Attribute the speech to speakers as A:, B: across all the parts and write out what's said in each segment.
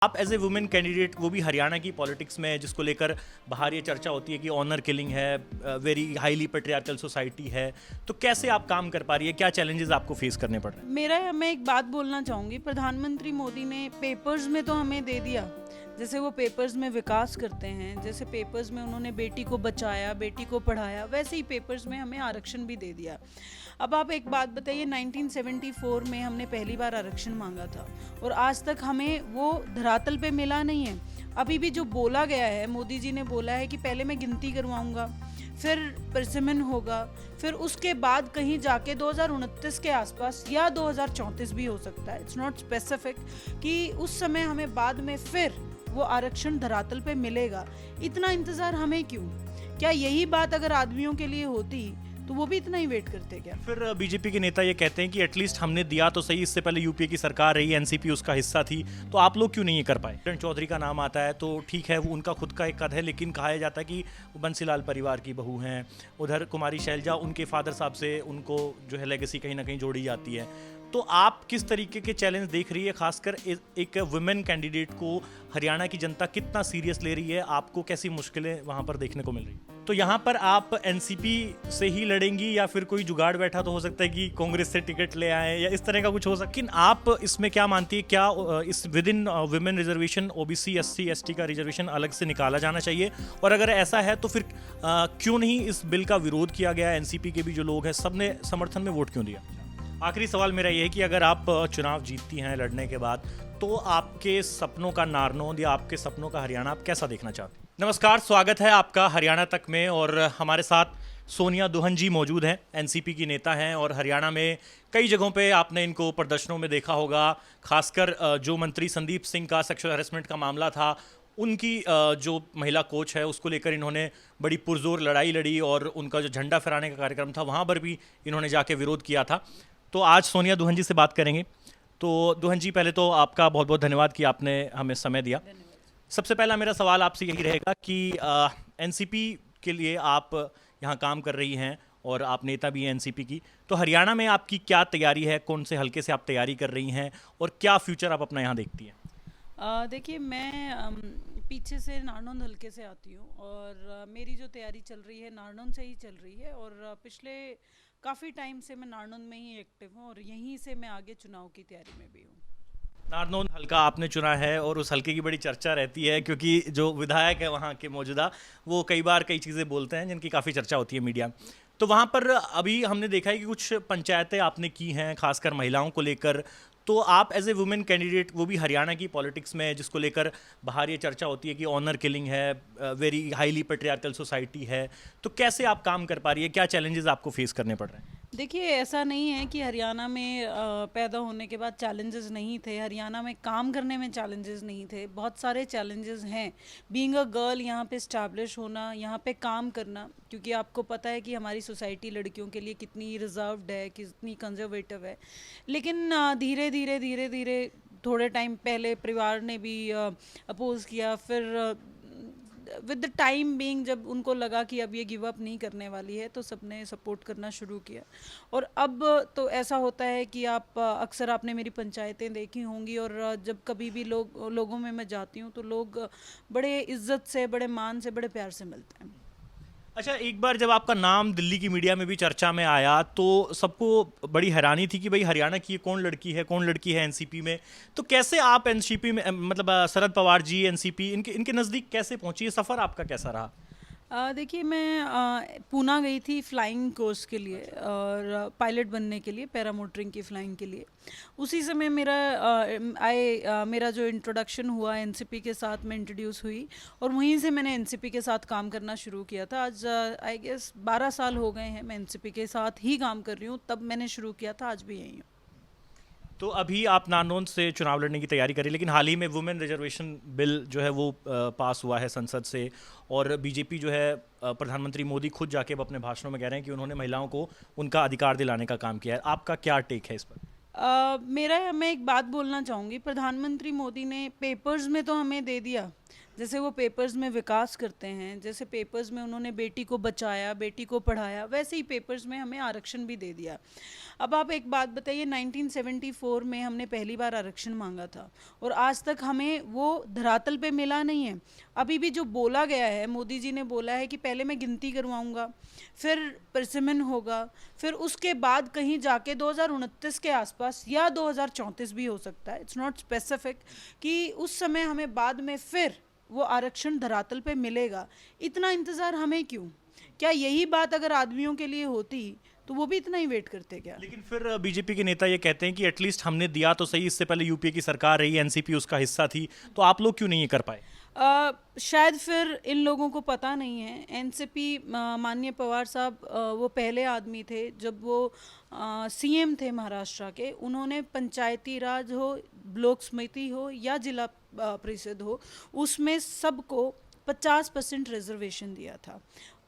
A: आप as a women candidate, वो भी हरियाणा की पॉलिटिक्स में, जिसको लेकर बाहर ये चर्चा होती है कि ऑनर किलिंग है, वेरी हाईली पेट्रियार्कल सोसाइटी है, तो कैसे आप काम कर पा रही है? क्या चैलेंजेस आपको फेस करने पड़ रहे हैं?
B: मैं एक बात बोलना चाहूँगी। प्रधानमंत्री मोदी ने पेपर्स में तो हमें दे दिया, जैसे वो पेपर्स में विकास करते हैं, जैसे पेपर्स में उन्होंने बेटी को बचाया, बेटी को पढ़ाया, वैसे ही पेपर्स में हमें आरक्षण भी दे दिया। अब आप एक बात बताइए, 1974 में हमने पहली बार आरक्षण मांगा था और आज तक हमें वो धरातल पे मिला नहीं है। अभी भी जो बोला गया है, मोदी जी ने बोला है कि पहले मैं गिनती करवाऊंगा, फिर परसिमन होगा, फिर उसके बाद कहीं जाके 2029 के आसपास या 2034 भी हो सकता है, इट्स नॉट स्पेसिफिक, कि उस समय हमें बाद में फिर वो आरक्षण धरातल पे मिलेगा। इतना इंतज़ार हमें क्यों? क्या यही बात अगर आदमियों के लिए होती तो वो भी इतना ही वेट करते क्या?
A: फिर बीजेपी के नेता ये कहते हैं कि एटलीस्ट हमने दिया तो सही, इससे पहले यूपीए की सरकार रही, एनसीपी उसका हिस्सा थी, तो आप लोग क्यों नहीं ये कर पाए? किरण चौधरी का नाम आता है तो ठीक है, वो उनका खुद का एक कद है, लेकिन कहा जाता है कि वो बंसीलाल परिवार की बहू हैं। उधर कुमारी शैलजा, उनके फादर साहब से उनको जो है लेगेसी कहीं ना कहीं जोड़ी जाती है। तो आप किस तरीके के चैलेंज देख रही है, खासकर एक वुमेन कैंडिडेट को हरियाणा की जनता कितना सीरियस ले रही है? आपको कैसी मुश्किलें वहां पर देखने को मिल रही? तो यहाँ पर आप एनसीपी से ही लड़ेंगी या फिर कोई जुगाड़ बैठा तो हो सकता है कि कांग्रेस से टिकट ले आए, या इस तरह का कुछ हो सकता है? लेकिन आप इसमें क्या मानती है, क्या इस with in women reservation OBC SC ST का रिजर्वेशन अलग से निकाला जाना चाहिए? और अगर ऐसा है तो फिर क्यों नहीं इस बिल का विरोध किया गया? एनसीपी के भी जो लोग हैं, सबने समर्थन में वोट क्यों दिया? आखिरी सवाल मेरा ये है कि अगर आप चुनाव जीतती हैं लड़ने के बाद, तो आपके सपनों का नारनौंद या आपके सपनों का हरियाणा आप कैसा देखना चाहते हैं? नमस्कार, स्वागत है आपका हरियाणा तक में, और हमारे साथ सोनिया दुहन जी मौजूद हैं। एनसीपी की नेता हैं और हरियाणा में कई जगहों पे आपने इनको प्रदर्शनों में देखा होगा। खासकर जो मंत्री संदीप सिंह का सेक्सुअल हैरेसमेंट का मामला था, उनकी जो महिला कोच है उसको लेकर इन्होंने बड़ी पुरजोर लड़ाई लड़ी, और उनका जो झंडा फहराने का कार्यक्रम था वहाँ पर भी इन्होंने जाके विरोध किया था। तो आज सोनिया दुहन जी से बात करेंगे। तो दुहन जी, पहले तो आपका बहुत बहुत धन्यवाद कि आपने हमें समय दिया। सबसे पहला मेरा सवाल आपसे यही रहेगा कि एनसीपी के लिए आप यहाँ काम कर रही हैं और आप नेता भी हैं एनसीपी की, तो हरियाणा में आपकी क्या तैयारी है? कौन से हलके से आप तैयारी कर रही हैं और क्या फ्यूचर आप अपना यहाँ देखती हैं?
B: देखिए, मैं पीछे से नारनौंद हलके से आती हूँ और मेरी जो तैयारी चल रही है नारनौंद से ही चल रही है, और पिछले काफ़ी टाइम से मैं नारनौंद में ही एक्टिव हूँ और यहीं से मैं आगे चुनाव की तैयारी में भी हूँ।
A: नारनौंद हल्का आपने चुना है और उस हल्के की बड़ी चर्चा रहती है, क्योंकि जो विधायक है वहाँ के मौजूदा, वो कई बार कई चीज़ें बोलते हैं जिनकी काफ़ी चर्चा होती है मीडिया। तो वहाँ पर अभी हमने देखा है कि कुछ पंचायतें आपने की हैं, खासकर महिलाओं को लेकर। तो आप एज ए वुमेन कैंडिडेट, वो भी हरियाणा की पॉलिटिक्स में, जिसको लेकर बाहर ये चर्चा होती है कि ऑनर किलिंग है, वेरी हाईली पेट्रियार्कल सोसाइटी है, तो कैसे आप काम कर पा रही है? क्या चैलेंजेस आपको फेस करने पड़ रहे हैं?
B: देखिए, ऐसा नहीं है कि हरियाणा में पैदा होने के बाद चैलेंजेस नहीं थे, हरियाणा में काम करने में चैलेंजेस नहीं थे, बहुत सारे चैलेंजेस हैं। बीइंग अ गर्ल यहाँ पे स्टैब्लिश होना, यहाँ पे काम करना, क्योंकि आपको पता है कि हमारी सोसाइटी लड़कियों के लिए कितनी रिजर्व्ड है, कितनी कंजर्वेटिव है। लेकिन धीरे धीरे धीरे धीरे थोड़े टाइम पहले परिवार ने भी अपोज किया, फिर विद द टाइम बीइंग जब उनको लगा कि अब ये गिव अप नहीं करने वाली है, तो सबने सपोर्ट करना शुरू किया। और अब तो ऐसा होता है कि अक्सर आपने मेरी पंचायतें देखी होंगी, और जब कभी भी लोगों में मैं जाती हूँ तो लोग बड़े इज्जत से, बड़े मान से, बड़े प्यार से मिलते हैं।
A: अच्छा, एक बार जब आपका नाम दिल्ली की मीडिया में भी चर्चा में आया, तो सबको बड़ी हैरानी थी कि भाई हरियाणा की कौन लड़की है एनसीपी में। तो कैसे आप एनसीपी में, मतलब शरद पवार जी, एनसीपी, इनके नज़दीक कैसे पहुंची? ये सफ़र आपका कैसा रहा?
B: देखिए, मैं पूना गई थी फ्लाइंग कोर्स के लिए और पायलट बनने के लिए, पैरामोटरिंग की फ्लाइंग के लिए। उसी समय मेरा जो इंट्रोडक्शन हुआ एनसीपी के साथ, मैं इंट्रोड्यूस हुई और वहीं से मैंने एनसीपी के साथ काम करना शुरू किया था। आज आई गेस 12 साल हो गए हैं मैं एनसीपी के साथ ही काम कर रही हूँ। तब मैंने शुरू किया था, आज भी यहीं हूँ।
A: तो अभी आप नारनौंद से चुनाव लड़ने की तैयारी करें, लेकिन हाल ही में वुमेन रिजर्वेशन बिल जो है वो पास हुआ है संसद से, और बीजेपी जो है, प्रधानमंत्री मोदी खुद जाके अब अपने भाषणों में कह रहे हैं कि उन्होंने महिलाओं को उनका अधिकार दिलाने का काम किया है। आपका क्या टेक है इस पर? मैं
B: एक बात बोलना चाहूँगी। प्रधानमंत्री मोदी ने पेपर्स में तो हमें दे दिया, जैसे वो पेपर्स में विकास करते हैं, जैसे पेपर्स में उन्होंने बेटी को बचाया, बेटी को पढ़ाया, वैसे ही पेपर्स में हमें आरक्षण भी दे दिया। अब आप एक बात बताइए, 1974 में हमने पहली बार आरक्षण मांगा था और आज तक हमें वो धरातल पे मिला नहीं है। अभी भी जो बोला गया है, मोदी जी ने बोला है कि पहले मैं गिनती करवाऊंगा, फिर परसिमन होगा, फिर उसके बाद कहीं जाके 2029 के आसपास या 2034 भी हो सकता है, इट्स नॉट स्पेसिफिक, कि उस समय हमें बाद में फिर वो आरक्षण धरातल पे मिलेगा। इतना इंतज़ार हमें क्यों? क्या यही बात अगर आदमियों के लिए होती तो वो भी इतना ही वेट करते क्या?
A: लेकिन फिर बीजेपी के नेता ये कहते हैं कि एटलीस्ट हमने दिया तो सही, इससे पहले यूपीए की सरकार रही, एनसीपी उसका हिस्सा थी, तो आप लोग क्यों नहीं ये कर पाए?
B: शायद फिर इन लोगों को पता नहीं है। एनसीपी, माननीय पवार साहब वो पहले आदमी थे जब वो सीएम थे महाराष्ट्र के, उन्होंने पंचायती राज हो, ब्लॉक समिति हो या जिला परिषद हो, उसमें सबको 50% रिजर्वेशन दिया था।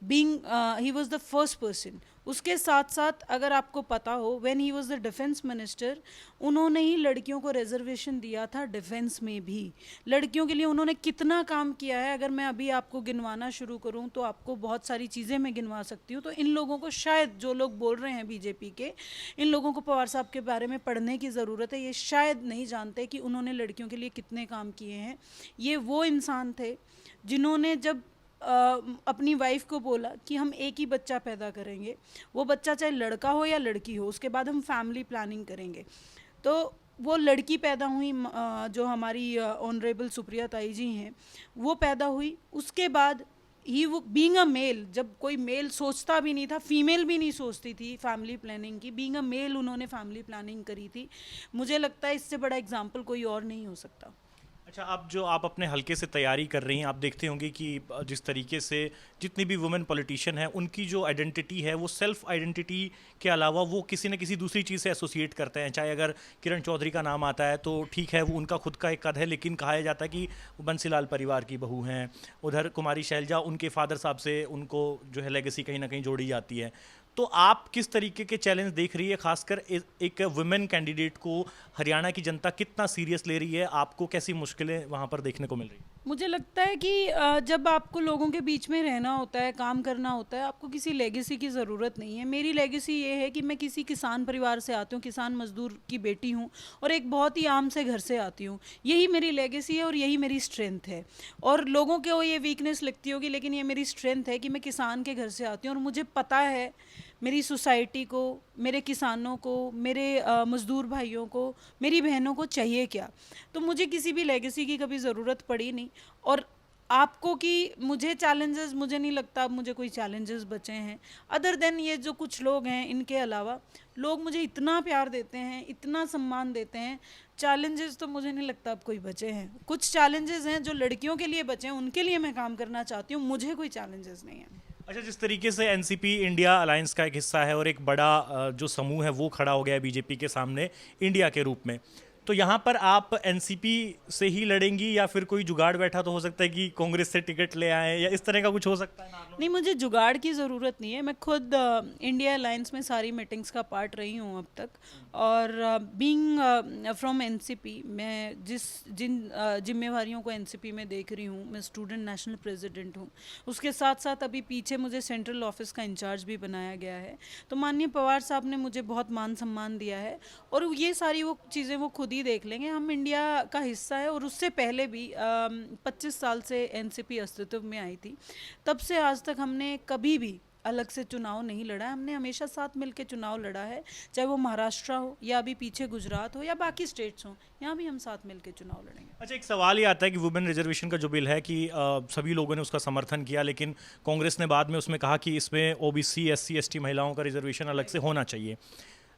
B: Being he was the first person. उसके साथ साथ अगर आपको पता हो, when he was the defence minister, उन्होंने ही लड़कियों को रिजर्वेशन दिया था डिफेंस में भी। लड़कियों के लिए उन्होंने कितना काम किया है, अगर मैं अभी आपको गिनवाना शुरू करूं तो आपको बहुत सारी चीज़ें मैं गिनवा सकती हूं। तो इन लोगों को, शायद जो लोग बोल रहे हैं बीजेपी के, इन लोगों को पवार साहब के बारे में पढ़ने की ज़रूरत है। ये शायद नहीं जानते कि उन्होंने लड़कियों के लिए कितने काम किए हैं। ये वो इंसान थे जिन्होंने जब अपनी वाइफ को बोला कि हम एक ही बच्चा पैदा करेंगे, वो बच्चा चाहे लड़का हो या लड़की हो, उसके बाद हम फैमिली प्लानिंग करेंगे। तो वो लड़की पैदा हुई, जो हमारी ऑनरेबल सुप्रिया ताई जी हैं, वो पैदा हुई। उसके बाद ही वो बीइंग अ मेल, जब कोई मेल सोचता भी नहीं था, फीमेल भी नहीं सोचती थी फैमिली प्लानिंग की, बीइंग अ मेल उन्होंने फैमिली प्लानिंग करी थी। मुझे लगता है इससे बड़ा एग्जाम्पल कोई और नहीं हो सकता।
A: अच्छा, अब जो आप अपने हल्के से तैयारी कर रही हैं, आप देखते होंगे कि जिस तरीके से जितनी भी वुमेन पॉलिटिशियन है, उनकी जो आइडेंटिटी है वो सेल्फ आइडेंटिटी के अलावा वो किसी न किसी दूसरी चीज़ से एसोसिएट करते हैं। चाहे अगर किरण चौधरी का नाम आता है तो ठीक है, वो उनका खुद का एक कद है, लेकिन कहा जाता है कि वो बंसीलाल परिवार की बहू हैं। उधर कुमारी शैलजा, उनके फादर साहब से उनको जो है लेगेसी कहीं ना कहीं जोड़ी जाती है। तो आप किस तरीके के चैलेंज देख रही है, खासकर एक वुमेन कैंडिडेट को हरियाणा की जनता कितना सीरियस ले रही है? आपको कैसी मुश्किलें वहाँ पर देखने को मिल रही है?
B: मुझे लगता है कि जब आपको लोगों के बीच में रहना होता है, काम करना होता है, आपको किसी लेगेसी की ज़रूरत नहीं है। मेरी लेगेसी ये है कि मैं किसी किसान परिवार से आती हूँ, किसान मजदूर की बेटी हूँ और एक बहुत ही आम से घर से आती हूँ। यही मेरी लेगेसी है और यही मेरी स्ट्रेंथ है। और लोगों को ये वीकनेस लगती होगी, लेकिन ये मेरी स्ट्रेंथ है कि मैं किसान के घर से आती हूँ और मुझे पता है मेरी सोसाइटी को, मेरे किसानों को, मेरे मज़दूर भाइयों को, मेरी बहनों को चाहिए क्या। तो मुझे किसी भी लेगेसी की कभी ज़रूरत पड़ी नहीं। और आपको कि मुझे चैलेंजेस, मुझे नहीं लगता अब मुझे कोई चैलेंजेस बचे हैं अदर देन ये जो कुछ लोग हैं। इनके अलावा लोग मुझे इतना प्यार देते हैं, इतना सम्मान देते हैं। चैलेंजेस तो मुझे नहीं लगता अब कोई बचे हैं। कुछ चैलेंजेस हैं जो लड़कियों के लिए बचे हैं, उनके लिए मैं काम करना चाहती हूँ। मुझे कोई चैलेंजेस नहीं है।
A: अच्छा, जिस तरीके से एनसीपी इंडिया अलायंस का एक हिस्सा है और एक बड़ा जो समूह है वो खड़ा हो गया है बीजेपी के सामने इंडिया के रूप में, तो यहाँ पर आप एनसीपी से ही लड़ेंगी या फिर कोई जुगाड़ बैठा तो हो सकता है कि कांग्रेस से टिकट ले आए, या इस तरह का कुछ हो सकता है?
B: नहीं, मुझे जुगाड़ की ज़रूरत नहीं है। मैं खुद इंडिया अलायंस में सारी मीटिंग्स का पार्ट रही हूँ अब तक। और बीइंग फ्रॉम एनसीपी, मैं जिन जिम्मेवारियों को एनसीपी में देख रही हूँ, मैं स्टूडेंट नेशनल प्रेसिडेंट हूँ। उसके साथ साथ अभी पीछे मुझे सेंट्रल ऑफिस का इंचार्ज भी बनाया गया है। तो माननीय पवार साहब ने मुझे बहुत मान सम्मान दिया है और ये सारी वो चीज़ें वो खुद ही देख लेंगे। हम इंडिया का हिस्सा है और उससे पहले भी 25 साल से एनसीपी अस्तित्व में आई थी। तब से आज तक हमने कभी भी अलग से चुनाव नहीं लड़ा है। हमने हमेशा साथ मिलकर चुनाव लड़ा है, चाहे वो महाराष्ट्र हो या अभी पीछे गुजरात हो या बाकी स्टेट्स हो, यहाँ भी हम साथ मिलकर चुनाव लड़ेंगे।
A: अच्छा, एक सवाल ये आता है कि वुमेन रिजर्वेशन का जो बिल है कि सभी लोगों ने उसका समर्थन किया, लेकिन कांग्रेस ने बाद में उसमें कहा कि इसमें ओबीसी, एससी, एसटी महिलाओं का रिजर्वेशन अलग से होना चाहिए।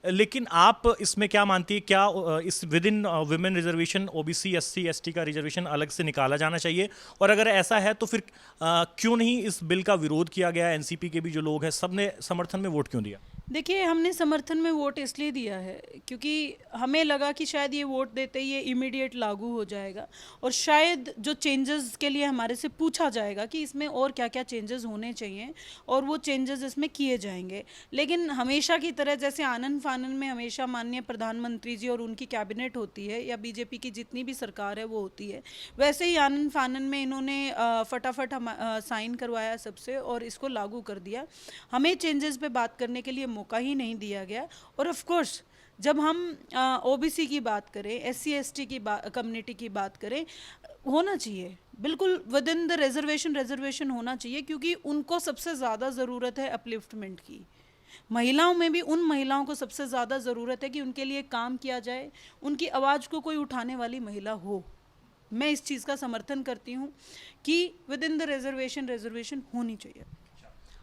A: लेकिन आप इसमें क्या मानती है, क्या इस with in women reservation OBC, SC, ST का रिजर्वेशन अलग से निकाला जाना चाहिए? और अगर ऐसा है तो फिर क्यों नहीं इस बिल का विरोध किया गया? एनसीपी के भी जो लोग हैं सब ने समर्थन में वोट क्यों दिया?
B: देखिए, हमने समर्थन में वोट इसलिए दिया है क्योंकि हमें लगा कि शायद ये वोट देते ही ये इमीडिएट लागू हो जाएगा, और शायद जो चेंजेस के लिए हमारे से पूछा जाएगा कि इसमें और क्या क्या चेंजेस होने चाहिए, और वो चेंजेस इसमें किए जाएंगे। लेकिन हमेशा की तरह जैसे आनन फानन में हमेशा माननीय प्रधानमंत्री जी और उनकी कैबिनेट होती है, या बीजेपी की जितनी भी सरकार है वो होती है, वैसे ही आनन फानन में इन्होंने फटाफट साइन करवाया सबसे और इसको लागू कर दिया। हमें चेंजेस पे बात करने के लिए मौका ही नहीं दिया गया। और ऑफ कोर्स जब हम ओबीसी की बात करें, एससी एसटी की कम्युनिटी की बात करें, होना चाहिए बिल्कुल विद इन द रिजर्वेशन होना चाहिए, क्योंकि उनको सबसे ज़्यादा ज़रूरत है अपलिफ्टमेंट की। महिलाओं में भी उन महिलाओं को सबसे ज़्यादा ज़रूरत है कि उनके लिए काम किया जाए, उनकी आवाज़ को कोई उठाने वाली महिला हो। मैं इस चीज़ का समर्थन करती हूँ कि विद इन द रिजर्वेशन होनी चाहिए।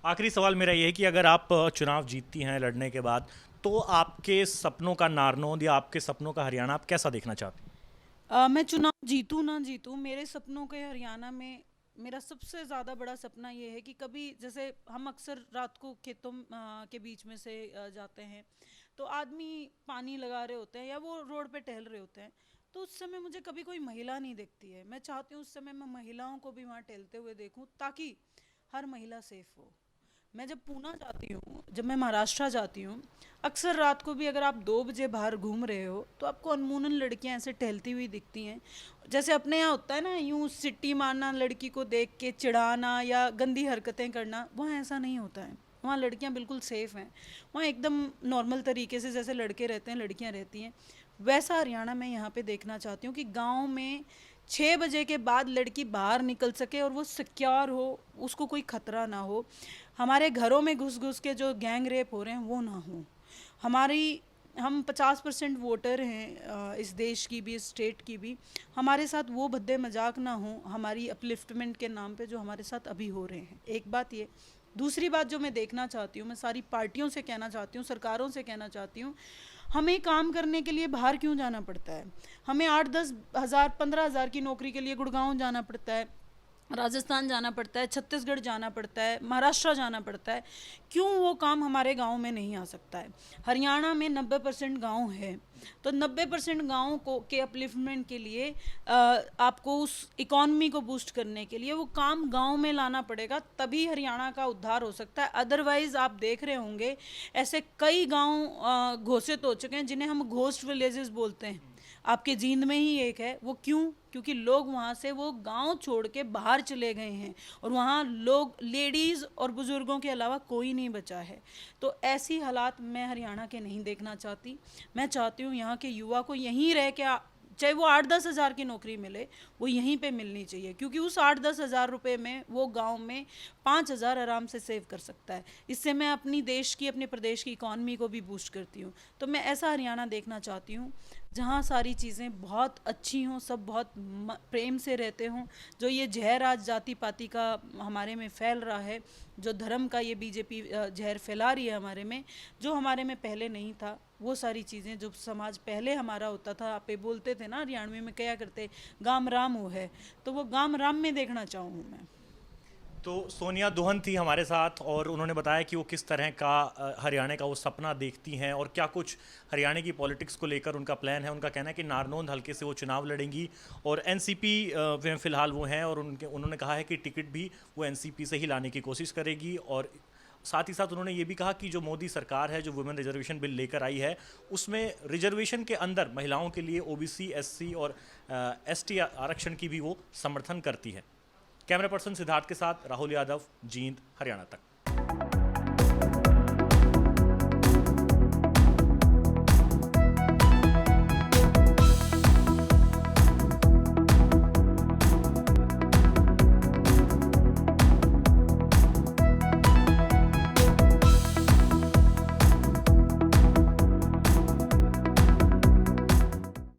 A: आखिरी सवाल मेरा ये है कि अगर आप चुनाव जीतती हैं लड़ने के बाद, तो आपके सपनों का नारनौंद या आपके सपनों का हरियाणा आप कैसा देखना चाहती हैं?
B: मैं चुनाव जीतूँ ना जीतूँ, मेरे सपनों के हरियाणा में मेरा सबसे ज़्यादा बड़ा सपना ये है कि कभी, जैसे हम अक्सर रात को खेतों के बीच में से जाते हैं, तो आदमी पानी लगा रहे होते हैं या वो रोड पे टहल रहे होते हैं, तो उस समय मुझे कभी कोई महिला नहीं दिखती है। मैं चाहती हूँ उस समय मैं महिलाओं को भी वहाँ टहलते हुए देखूँ, ताकि हर महिला सेफ हो। मैं जब पूना जाती हूँ, जब मैं महाराष्ट्र जाती हूँ, अक्सर रात को भी अगर आप 2 बजे बाहर घूम रहे हो तो आपको अनमूनन लड़कियाँ ऐसे टहलती हुई दिखती हैं। जैसे अपने यहाँ होता है ना, यूँ सिट्टी मारना, लड़की को देख के चिढ़ाना या गंदी हरकतें करना, वहाँ ऐसा नहीं होता है। वहाँ लड़कियाँ बिल्कुल सेफ़ हैं। वहाँ एकदम नॉर्मल तरीके से जैसे लड़के रहते हैं लड़कियाँ रहती हैं, वैसा हरियाणा मैं यहाँ पे देखना चाहती हूँ कि गाँव में 6 बजे के बाद लड़की बाहर निकल सके और वो सिक्योर हो, उसको कोई खतरा ना हो। हमारे घरों में घुस घुस के जो गैंग रेप हो रहे हैं वो ना हो। हमारी हम 50% वोटर हैं इस देश की भी, इस स्टेट की भी। हमारे साथ वो भद्दे मजाक ना हो हमारी अपलिफ्टमेंट के नाम पे जो हमारे साथ अभी हो रहे हैं। एक बात ये। दूसरी बात जो मैं देखना चाहती हूँ, मैं सारी पार्टियों से कहना चाहती हूँ, सरकारों से कहना चाहती हूँ, हमें काम करने के लिए बाहर क्यों जाना पड़ता है? हमें 8-10 हज़ार 15 हज़ार की नौकरी के लिए गुड़गांव जाना पड़ता है, राजस्थान जाना पड़ता है, छत्तीसगढ़ जाना पड़ता है, महाराष्ट्र जाना पड़ता है। क्यों वो काम हमारे गांव में नहीं आ सकता है? हरियाणा में 90% गांव है, तो 90% गाँव को के अपलिफ्टमेंट के लिए आपको उस इकॉनमी को बूस्ट करने के लिए वो काम गांव में लाना पड़ेगा, तभी हरियाणा का उद्धार हो सकता है। अदरवाइज़ आप देख रहे होंगे ऐसे कई गांव घोषित हो चुके हैं जिन्हें हम घोस्ट विलेजेस बोलते हैं। आपके जींद में ही एक है। वो क्यों? क्योंकि लोग वहाँ से वो गांव छोड़ के बाहर चले गए हैं, और वहाँ लोग, लेडीज़ और बुज़ुर्गों के अलावा कोई नहीं बचा है। तो ऐसी हालात मैं हरियाणा के नहीं देखना चाहती। मैं चाहती हूँ यहाँ के युवा को यहीं रह के, चाहे वो 8-10 हज़ार की नौकरी मिले, वो यहीं पे मिलनी चाहिए, क्योंकि उस 8-10 हज़ार रुपये में वो गांव में 5 हज़ार आराम से सेव कर सकता है। इससे मैं अपनी देश की, अपने प्रदेश की इकॉनमी को भी बूस्ट करती हूँ। तो मैं ऐसा हरियाणा देखना चाहती हूँ जहाँ सारी चीज़ें बहुत अच्छी हों, सब बहुत प्रेम से रहते हों। जो ये जहर आज जाति पाति का हमारे में फैल रहा है, जो धर्म का ये बीजेपी जहर फैला रही है हमारे में, जो हमारे में पहले नहीं था, वो सारी चीज़ें जो समाज पहले हमारा होता था, आप बोलते थे ना हरियाणवी में क्या करते, गाम राम वो है, तो वो गाम राम में देखना चाहूँ मैं।
A: तो सोनिया दुहन थी हमारे साथ और उन्होंने बताया कि वो किस तरह का हरियाणा का वो सपना देखती हैं और क्या कुछ हरियाणा की पॉलिटिक्स को लेकर उनका प्लान है। उनका कहना है कि नारनौंद हल्के से वो चुनाव लड़ेंगी और एनसीपी में फ़िलहाल वो हैं, और उन्होंने कहा है कि टिकट भी वो एनसीपी से ही लाने की कोशिश करेगी। और साथ ही साथ उन्होंने ये भी कहा कि जो मोदी सरकार है, जो वुमेन रिजर्वेशन बिल लेकर आई है, उसमें रिजर्वेशन के अंदर महिलाओं के लिए ओबीसी, एससी और एसटी आरक्षण की भी वो समर्थन करती है। कैमरा पर्सन सिद्धार्थ के साथ राहुल यादव, जींद, हरियाणा तक।